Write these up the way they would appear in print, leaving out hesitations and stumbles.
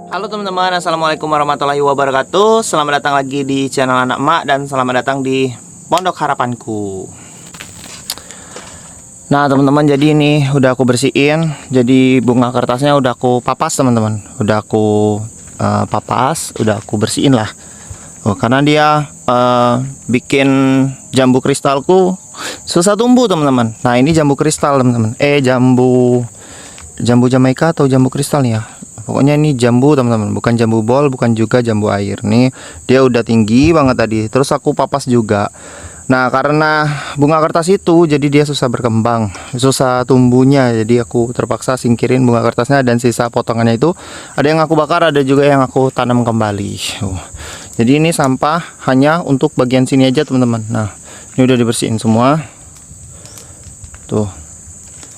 Halo teman-teman, assalamualaikum warahmatullahi wabarakatuh. Selamat datang lagi di channel Anak Mak dan selamat datang di Pondok Harapanku. Nah teman-teman, jadi ini udah aku bersihin. Jadi bunga kertasnya udah aku papas teman-teman. Udah aku papas, udah aku bersihin lah. Karena dia bikin jambu kristalku susah tumbuh teman-teman. Nah ini jambu kristal teman-teman. Jambu Jamaika atau jambu kristal nih ya. Pokoknya ini jambu teman-teman, bukan jambu bol, bukan juga jambu air. Nih dia udah tinggi banget tadi. Terus aku papas juga. Nah karena bunga kertas itu jadi dia susah berkembang, susah tumbuhnya. Jadi aku terpaksa singkirin bunga kertasnya dan sisa potongannya itu ada yang aku bakar, ada juga yang aku tanam kembali. Jadi ini sampah hanya untuk bagian sini aja teman-teman. Nah ini udah dibersihin semua. Tuh.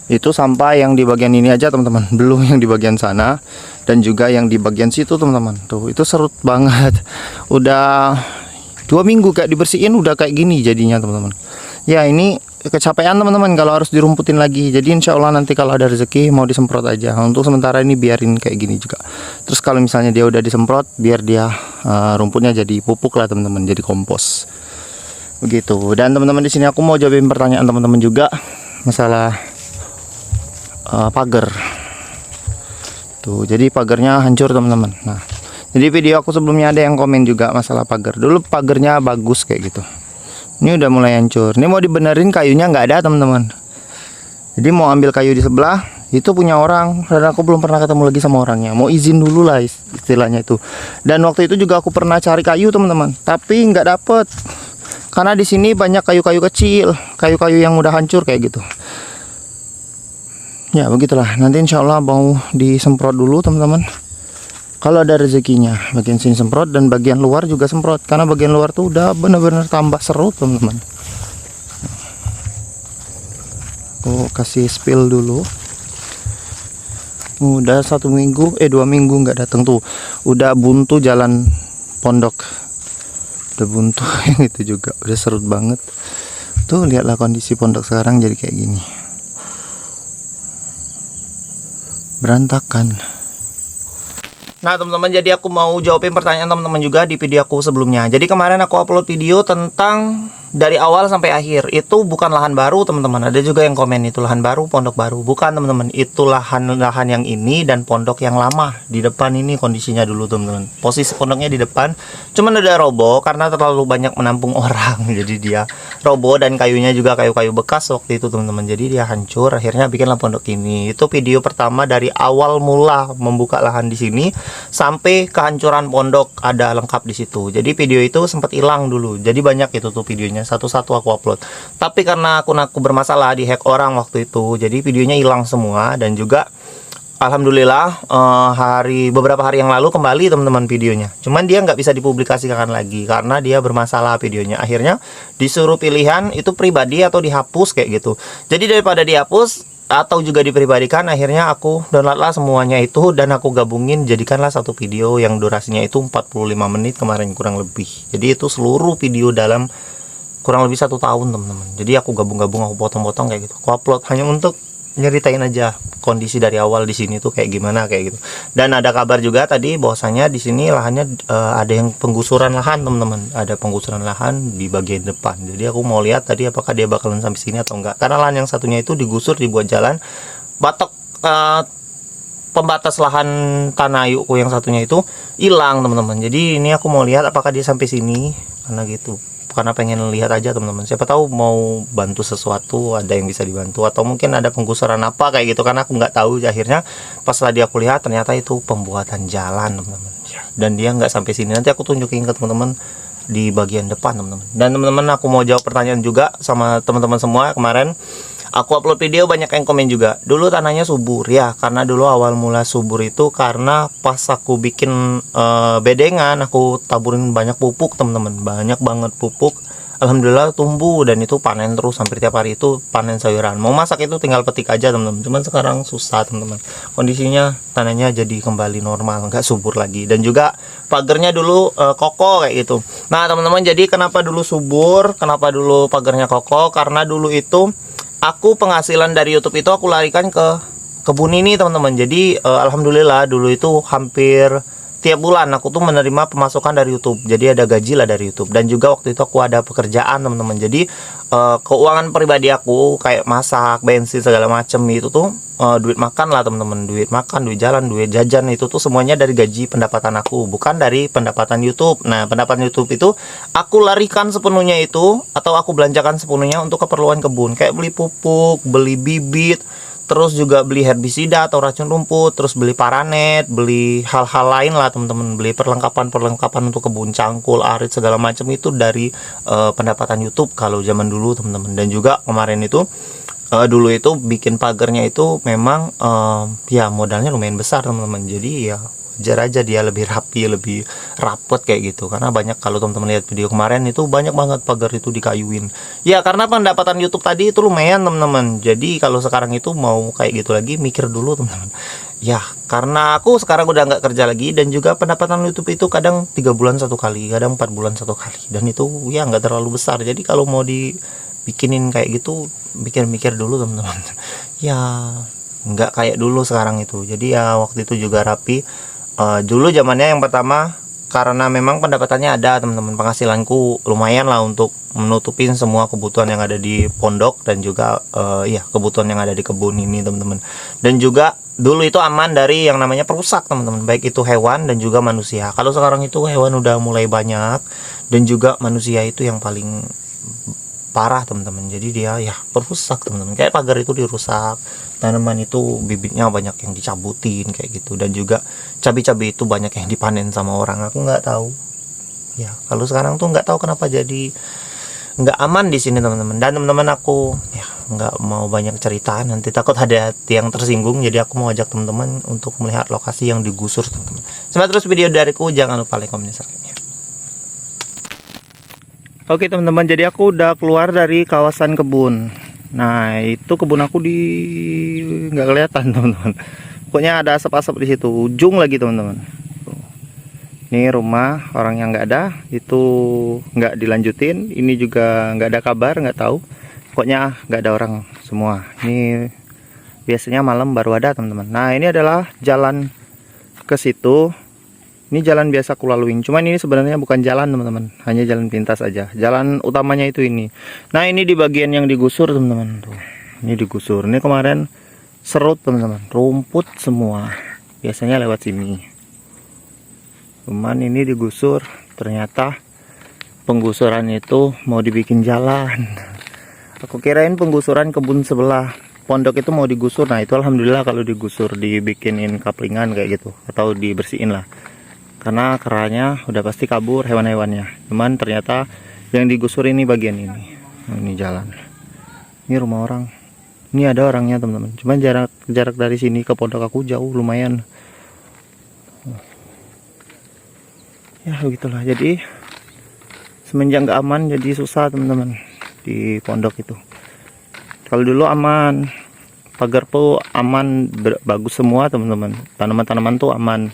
Itu sampah yang di bagian ini aja teman-teman, belum yang di bagian sana dan juga yang di bagian situ teman-teman. Tuh itu serut banget. Udah 2 minggu kayak dibersihin udah kayak gini jadinya teman-teman. Ya ini kecapean teman-teman kalau harus dirumputin lagi. Jadi insya Allah nanti kalau ada rezeki mau disemprot aja. Untuk sementara ini biarin kayak gini juga. Terus kalau misalnya dia udah disemprot, biar dia rumputnya jadi pupuk lah teman-teman, jadi kompos. Begitu. Dan teman-teman di sini aku mau jawabin pertanyaan teman-teman juga masalah pagar. Tuh, jadi pagarnya hancur teman-teman. Nah, jadi video aku sebelumnya ada yang komen juga masalah pagar. Dulu pagarnya bagus kayak gitu. Ini udah mulai hancur. Ini mau dibenerin, kayunya nggak ada teman-teman. Jadi mau ambil kayu di sebelah, itu punya orang, dan aku belum pernah ketemu lagi sama orangnya. Mau izin dulu lah istilahnya itu. Dan waktu itu juga aku pernah cari kayu teman-teman, tapi nggak dapet karena di sini banyak kayu-kayu kecil, kayu-kayu yang udah hancur kayak gitu. Ya begitulah, nanti insya Allah mau disemprot dulu teman-teman. Kalau ada rezekinya, bagian sini semprot dan bagian luar juga semprot, karena bagian luar tuh udah bener-bener tambah seru teman-teman. Aku kasih spill dulu. Udah 1 minggu, 2 minggu nggak datang tuh. Udah buntu jalan pondok. Udah buntu yang itu juga. Udah serut banget. Tuh lihatlah kondisi pondok sekarang jadi kayak gini. Berantakan. Nah teman-teman, jadi aku mau jawabin pertanyaan teman-teman juga di video aku sebelumnya. Jadi kemarin aku upload video tentang dari awal sampai akhir. Itu bukan lahan baru teman-teman. Ada juga yang komen itu lahan baru, pondok baru. Bukan teman-teman, itu lahan yang ini dan pondok yang lama. Di depan ini kondisinya dulu teman-teman. Posisi pondoknya di depan, cuman ada roboh karena terlalu banyak menampung orang. Jadi dia roboh dan kayunya juga kayu-kayu bekas waktu itu teman-teman. Jadi dia hancur, akhirnya bikinlah pondok ini. Itu video pertama dari awal mula membuka lahan di sini sampai kehancuran pondok, ada lengkap di situ. Jadi video itu sempat hilang dulu. Jadi banyak itu tuh videonya, satu-satu aku upload. Tapi karena akun aku bermasalah, dihack orang waktu itu, jadi videonya hilang semua. Dan juga alhamdulillah beberapa hari yang lalu kembali teman-teman videonya. Cuman dia nggak bisa dipublikasikan lagi karena dia bermasalah videonya. Akhirnya disuruh pilihan itu pribadi atau dihapus kayak gitu. Jadi daripada dihapus atau juga dipribadikan, akhirnya aku downloadlah semuanya itu dan aku gabungin, jadikanlah satu video yang durasinya itu 45 menit kemarin kurang lebih. Jadi itu seluruh video dalam kurang lebih 1 tahun teman-teman. Jadi aku gabung-gabung, aku potong-potong kayak gitu. Aku upload hanya untuk nyeritain aja kondisi dari awal di sini tuh kayak gimana kayak gitu. Dan ada kabar juga tadi bahwasanya di sini lahannya ada yang penggusuran lahan teman-teman. Ada penggusuran lahan di bagian depan. Jadi aku mau lihat tadi apakah dia bakalan sampai sini atau enggak. Karena lahan yang satunya itu digusur, dibuat jalan. Batok pembatas lahan tanah ayuku yang satunya itu hilang teman-teman. Jadi ini aku mau lihat apakah dia sampai sini karena gitu. Karena pengen lihat aja teman-teman, siapa tahu mau bantu sesuatu, ada yang bisa dibantu, atau mungkin ada penggusuran apa kayak gitu, karena aku nggak tahu. Akhirnya pas tadi aku lihat ternyata itu pembuatan jalan teman-teman, dan dia nggak sampai sini. Nanti aku tunjukin ke teman-teman di bagian depan teman-teman. Dan teman-teman, aku mau jawab pertanyaan juga sama teman-teman semua. Kemarin aku upload video, banyak yang komen juga, dulu tanahnya subur ya, karena dulu awal mula subur itu karena pas aku bikin bedengan, aku taburin banyak pupuk teman-teman, banyak banget pupuk. Alhamdulillah tumbuh dan itu panen terus, hampir tiap hari itu panen sayuran. Mau masak itu tinggal petik aja teman-teman. Cuman sekarang susah teman-teman, kondisinya tanahnya jadi kembali normal, nggak subur lagi. Dan juga pagernya dulu kokoh kayak gitu. Nah teman-teman, jadi kenapa dulu subur, kenapa dulu pagernya kokoh, karena dulu itu aku penghasilan dari YouTube itu aku larikan ke kebun ini teman-teman. Jadi alhamdulillah dulu itu hampir tiap bulan aku tuh menerima pemasukan dari YouTube. Jadi ada gaji lah dari YouTube. Dan juga waktu itu aku ada pekerjaan teman-teman. Jadi keuangan pribadi aku kayak masak, bensin segala macem itu tuh duit makan lah teman-teman, duit makan, duit jalan, duit jajan itu tuh semuanya dari gaji pendapatan aku, bukan dari pendapatan YouTube. Nah pendapatan YouTube itu aku larikan sepenuhnya itu, atau aku belanjakan sepenuhnya untuk keperluan kebun, kayak beli pupuk, beli bibit, terus juga beli herbisida atau racun rumput, terus beli paranet, beli hal-hal lain lah teman-teman, beli perlengkapan untuk kebun, cangkul, arit segala macam itu dari pendapatan YouTube kalau zaman dulu teman-teman. Dan juga kemarin itu dulu itu bikin pagernya itu memang ya modalnya lumayan besar teman-teman. Jadi ya wajar aja dia lebih rapi, lebih rapet kayak gitu. Karena banyak, kalau teman-teman lihat video kemarin itu banyak banget pagar itu dikayuin. Ya karena pendapatan YouTube tadi itu lumayan teman-teman. Jadi kalau sekarang itu mau kayak gitu lagi, mikir dulu teman-teman. Ya karena aku sekarang udah nggak kerja lagi, dan juga pendapatan YouTube itu kadang 3 bulan satu kali, kadang 4 bulan satu kali. Dan itu ya nggak terlalu besar. Jadi kalau mau dibikinin kayak gitu, mikir-mikir dulu teman-teman. Ya nggak kayak dulu sekarang itu. Jadi ya waktu itu juga rapi. Dulu zamannya yang pertama, karena memang pendapatannya ada teman-teman, penghasilanku lumayan lah untuk menutupin semua kebutuhan yang ada di pondok, dan juga ya kebutuhan yang ada di kebun ini teman-teman. Dan juga dulu itu aman dari yang namanya perusak teman-teman, baik itu hewan dan juga manusia. Kalau sekarang itu hewan udah mulai banyak, dan juga manusia itu yang paling parah teman-teman. Jadi dia ya perusak teman-teman, kayak pagar itu dirusak, tanaman itu bibitnya banyak yang dicabutin kayak gitu, dan juga cabai-cabai itu banyak yang dipanen sama orang. Aku nggak tahu ya, kalau sekarang tuh nggak tahu kenapa jadi nggak aman di sini teman-teman. Dan teman-teman, aku ya nggak mau banyak cerita, nanti takut ada yang tersinggung. Jadi aku mau ajak teman-teman untuk melihat lokasi yang digusur teman-teman. Semangat terus video dariku, jangan lupa like, comment, subscribe-nya. Oke teman-teman, jadi aku udah keluar dari kawasan kebun. Nah itu kebun aku di nggak kelihatan teman-teman. Pokoknya ada asap-asap di situ, ujung lagi teman-teman. Ini rumah orang yang nggak ada, itu nggak dilanjutin. Ini juga nggak ada kabar, nggak tahu. Pokoknya nggak ada orang semua. Ini biasanya malam baru ada teman-teman. Nah ini adalah jalan ke situ. Ini jalan biasa aku laluin. Cuman ini sebenarnya bukan jalan teman-teman, hanya jalan pintas aja. Jalan utamanya itu ini. Nah ini di bagian yang digusur teman-teman. Tuh, ini digusur. Ini kemarin serut teman-teman, rumput semua. Biasanya lewat sini. Cuman ini digusur, ternyata penggusuran itu mau dibikin jalan. Aku kirain penggusuran kebun sebelah pondok itu mau digusur. Nah itu alhamdulillah kalau digusur, dibikinin kaplingan kayak gitu, atau dibersihin lah, karena keranya udah pasti kabur hewan-hewannya. Cuman ternyata yang digusur ini bagian ini. Ini jalan, ini rumah orang, ini ada orangnya teman-teman. Cuman jarak dari sini ke pondok aku jauh lumayan. Ya begitulah, jadi semenjak nggak aman jadi susah teman-teman di pondok itu. Kalau dulu aman, pagar tuh aman, bagus semua teman-teman, tanaman-tanaman tuh aman.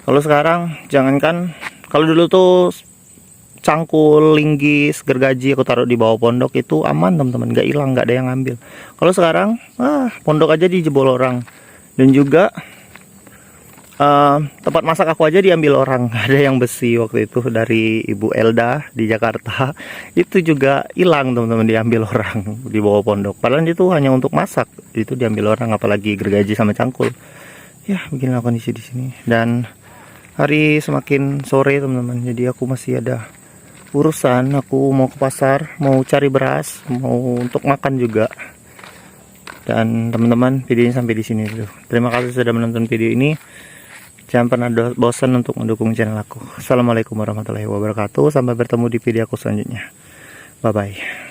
Kalau sekarang jangankan, kalau dulu tuh cangkul, linggis, gergaji aku taruh di bawah pondok itu aman teman-teman, nggak hilang, nggak ada yang ngambil. Kalau sekarang pondok aja dijebol orang, dan juga tempat masak aku aja diambil orang. Ada yang besi waktu itu dari Ibu Elda di Jakarta, itu juga hilang teman-teman, diambil orang di bawah pondok. Padahal itu hanya untuk masak, itu diambil orang, apalagi gergaji sama cangkul. Ya beginilah kondisi di sini. Dan hari semakin sore teman-teman, jadi aku masih ada urusan. Aku mau ke pasar, mau cari beras, mau untuk makan juga. Dan teman-teman, videonya sampai di sini dulu. Terima kasih sudah menonton video ini. Jangan pernah bosan untuk mendukung channel aku. Assalamualaikum warahmatullahi wabarakatuh. Sampai bertemu di video aku selanjutnya. Bye bye.